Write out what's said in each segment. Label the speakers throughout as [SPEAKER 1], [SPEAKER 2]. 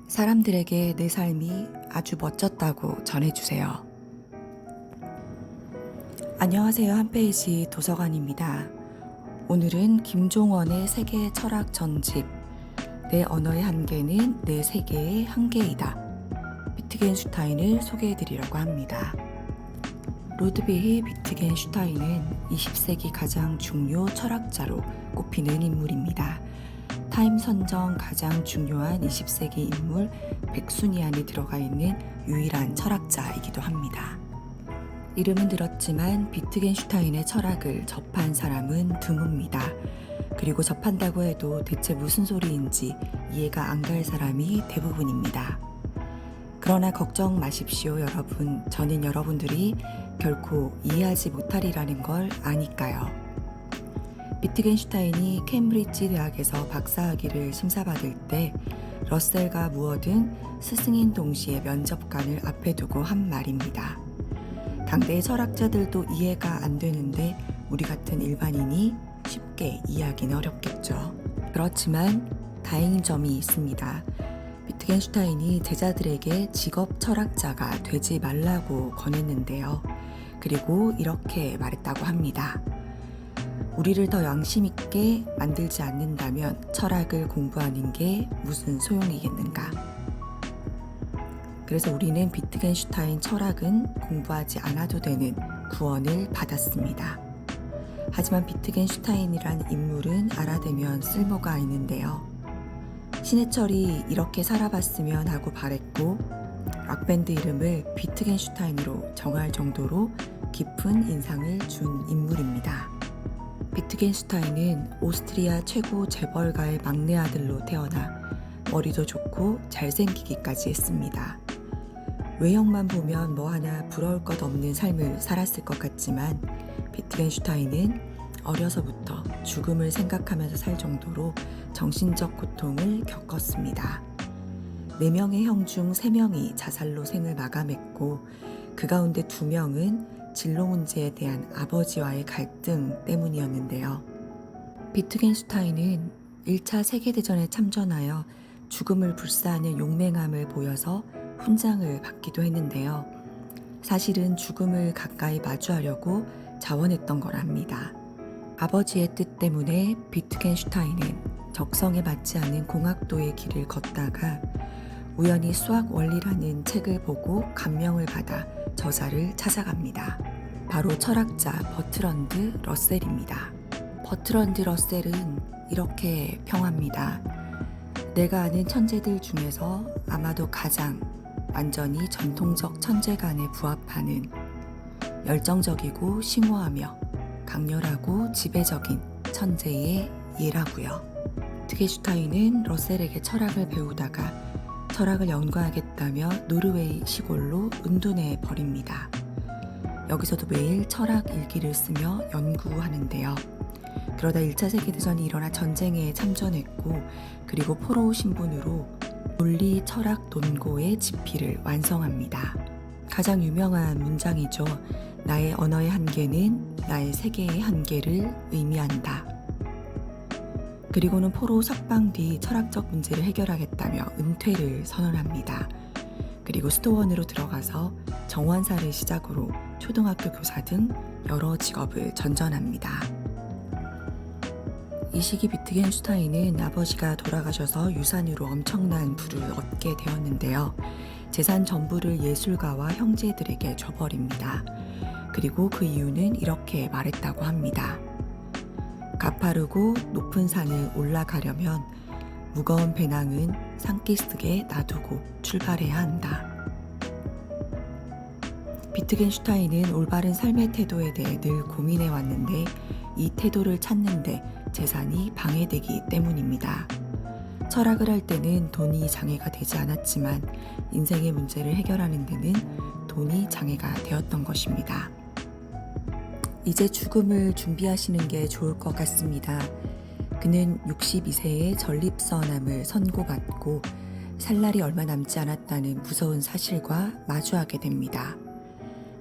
[SPEAKER 1] 사람들에게 내 삶이 아주 멋졌다고 전해주세요. 안녕하세요. 한 페이지 도서관입니다. 오늘은 김종원의 세계 철학 전집, 내 언어의 한계는 내 세계의 한계이다. 비트겐슈타인을 소개해드리려고 합니다. 루드비히 비트겐슈타인은 20세기 가장 중요 철학자로 꼽히는 인물입니다. 타임 선정 가장 중요한 20세기 인물 100순위 안에 들어가 있는 유일한 철학자이기도 합니다. 이름은 들었지만 비트겐슈타인의 철학을 접한 사람은 드뭅니다. 그리고 접한다고 해도 대체 무슨 소리인지 이해가 안 갈 사람이 대부분입니다. 그러나 걱정 마십시오, 여러분. 저는 여러분들이 결코 이해하지 못하리라는 걸 아니까요. 비트겐슈타인이 캠브리지 대학에서 박사학위를 심사받을 때 러셀과 무어든 스승인 동시에 면접관을 앞에 두고 한 말입니다. 당대의 철학자들도 이해가 안 되는데 우리 같은 일반인이 쉽게 이해하기는 어렵겠죠. 그렇지만 다행인 점이 있습니다. 비트겐슈타인이 제자들에게 직업 철학자가 되지 말라고 권했는데요. 그리고 이렇게 말했다고 합니다. 우리를 더 양심 있게 만들지 않는다면 철학을 공부하는 게 무슨 소용이겠는가. 그래서 우리는 비트겐슈타인 철학은 공부하지 않아도 되는 구원을 받았습니다. 하지만 비트겐슈타인이란 인물은 알아두면 쓸모가 있는데요. 신해철이 이렇게 살아봤으면 하고 바랬고 락밴드 이름을 비트겐슈타인으로 정할 정도로 깊은 인상을 준 인물입니다. 비트겐슈타인은 오스트리아 최고 재벌가의 막내 아들로 태어나 머리도 좋고 잘생기기까지 했습니다. 외형만 보면 뭐 하나 부러울 것 없는 삶을 살았을 것 같지만 비트겐슈타인은 어려서부터 죽음을 생각하면서 살 정도로 정신적 고통을 겪었습니다. 4명의 형 중 3명이 자살로 생을 마감했고 그 가운데 2명은 진로 문제에 대한 아버지와의 갈등 때문이었는데요. 비트겐슈타인은 1차 세계대전에 참전하여 죽음을 불사하는 용맹함을 보여서 훈장을 받기도 했는데요. 사실은 죽음을 가까이 마주하려고 자원했던 거랍니다. 아버지의 뜻 때문에 비트겐슈타인은 적성에 맞지 않은 공학도의 길을 걷다가 우연히 수학 원리라는 책을 보고 감명을 받아 저자를 찾아갑니다. 바로 철학자 버트런드 러셀입니다. 버트런드 러셀은 이렇게 평합니다. 내가 아는 천재들 중에서 아마도 가장 완전히 전통적 천재관에 부합하는 열정적이고 심오하며 강렬하고 지배적인 천재의 예라고요. 비트겐슈타인은 러셀에게 철학을 배우다가 철학을 연구하겠다며 노르웨이 시골로 은둔해 버립니다. 여기서도 매일 철학 일기를 쓰며 연구하는데요. 그러다 1차 세계대전이 일어나 전쟁에 참전했고 그리고 포로 신분으로 논리 철학 논고의 집필을 완성합니다. 가장 유명한 문장이죠. 나의 언어의 한계는 나의 세계의 한계를 의미한다. 그리고는 포로 석방 뒤 철학적 문제를 해결하겠다며 은퇴를 선언합니다. 그리고 수도원으로 들어가서 정원사를 시작으로 초등학교 교사 등 여러 직업을 전전합니다. 이 시기 비트겐슈타인은 아버지가 돌아가셔서 유산으로 엄청난 부를 얻게 되었는데요. 재산 전부를 예술가와 형제들에게 줘버립니다. 그리고 그 이유는 이렇게 말했다고 합니다. 가파르고 높은 산을 올라가려면 무거운 배낭은 산기슭에 놔두고 출발해야 한다. 비트겐슈타인은 올바른 삶의 태도에 대해 늘 고민해 왔는데 이 태도를 찾는데 재산이 방해되기 때문입니다. 철학을 할 때는 돈이 장애가 되지 않았지만 인생의 문제를 해결하는 데는 돈이 장애가 되었던 것입니다. 이제 죽음을 준비하시는 게 좋을 것 같습니다. 그는 62세에 전립선암을 선고받고 살 날이 얼마 남지 않았다는 무서운 사실과 마주하게 됩니다.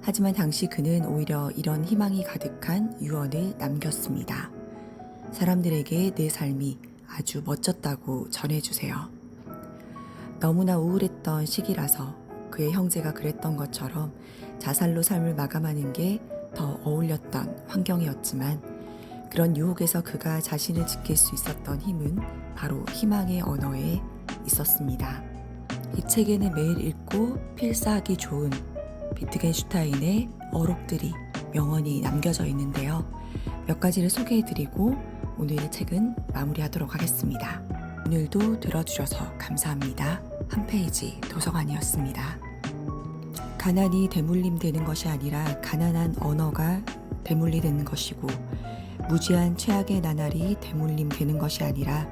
[SPEAKER 1] 하지만 당시 그는 오히려 이런 희망이 가득한 유언을 남겼습니다. 사람들에게 내 삶이 아주 멋졌다고 전해주세요. 너무나 우울했던 시기라서 그의 형제가 그랬던 것처럼 자살로 삶을 마감하는 게 더 어울렸던 환경이었지만 그런 유혹에서 그가 자신을 지킬 수 있었던 힘은 바로 희망의 언어에 있었습니다. 이 책에는 매일 읽고 필사하기 좋은 비트겐슈타인의 어록들이 명언이 남겨져 있는데요. 몇 가지를 소개해드리고 오늘의 책은 마무리하도록 하겠습니다. 오늘도 들어주셔서 감사합니다. 한 페이지 도서관이었습니다. 가난이 대물림 되는 것이 아니라 가난한 언어가 대물리 되는 것이고 무지한 최악의 나날이 대물림 되는 것이 아니라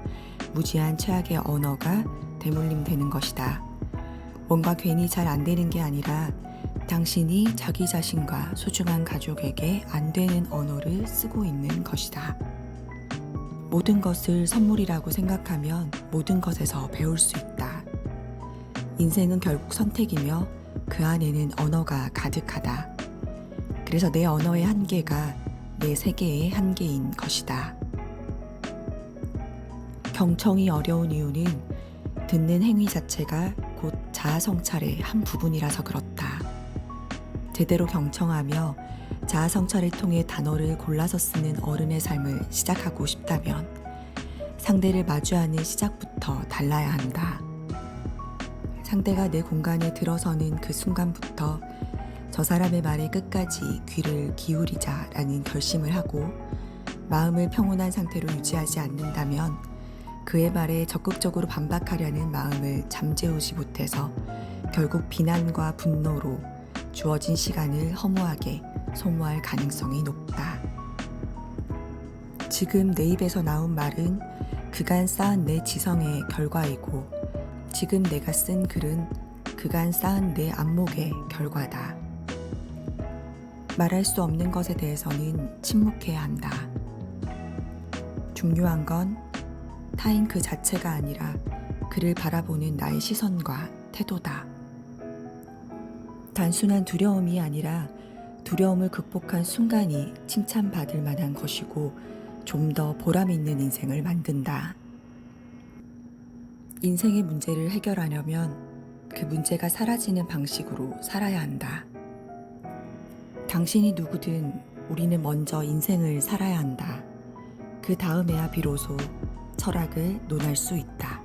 [SPEAKER 1] 무지한 최악의 언어가 대물림 되는 것이다. 뭔가 괜히 잘 안 되는 게 아니라 당신이 자기 자신과 소중한 가족에게 안 되는 언어를 쓰고 있는 것이다. 모든 것을 선물이라고 생각하면 모든 것에서 배울 수 있다. 인생은 결국 선택이며 그 안에는 언어가 가득하다. 그래서 내 언어의 한계가 내 세계의 한계인 것이다. 경청이 어려운 이유는 듣는 행위 자체가 곧 자아성찰의 한 부분이라서 그렇다. 제대로 경청하며 자아성찰을 통해 단어를 골라서 쓰는 어른의 삶을 시작하고 싶다면 상대를 마주하는 시작부터 달라야 한다. 상대가 내 공간에 들어서는 그 순간부터 저 사람의 말에 끝까지 귀를 기울이자라는 결심을 하고 마음을 평온한 상태로 유지하지 않는다면 그의 말에 적극적으로 반박하려는 마음을 잠재우지 못해서 결국 비난과 분노로 주어진 시간을 허무하게 소모할 가능성이 높다. 지금 내 입에서 나온 말은 그간 쌓은 내 지성의 결과이고 지금 내가 쓴 글은 그간 쌓은 내 안목의 결과다. 말할 수 없는 것에 대해서는 침묵해야 한다. 중요한 건 타인 그 자체가 아니라 그를 바라보는 나의 시선과 태도다. 단순한 두려움이 아니라 두려움을 극복한 순간이 칭찬받을 만한 것이고 좀 더 보람 있는 인생을 만든다. 인생의 문제를 해결하려면 그 문제가 사라지는 방식으로 살아야 한다. 당신이 누구든 우리는 먼저 인생을 살아야 한다. 그 다음에야 비로소 철학을 논할 수 있다.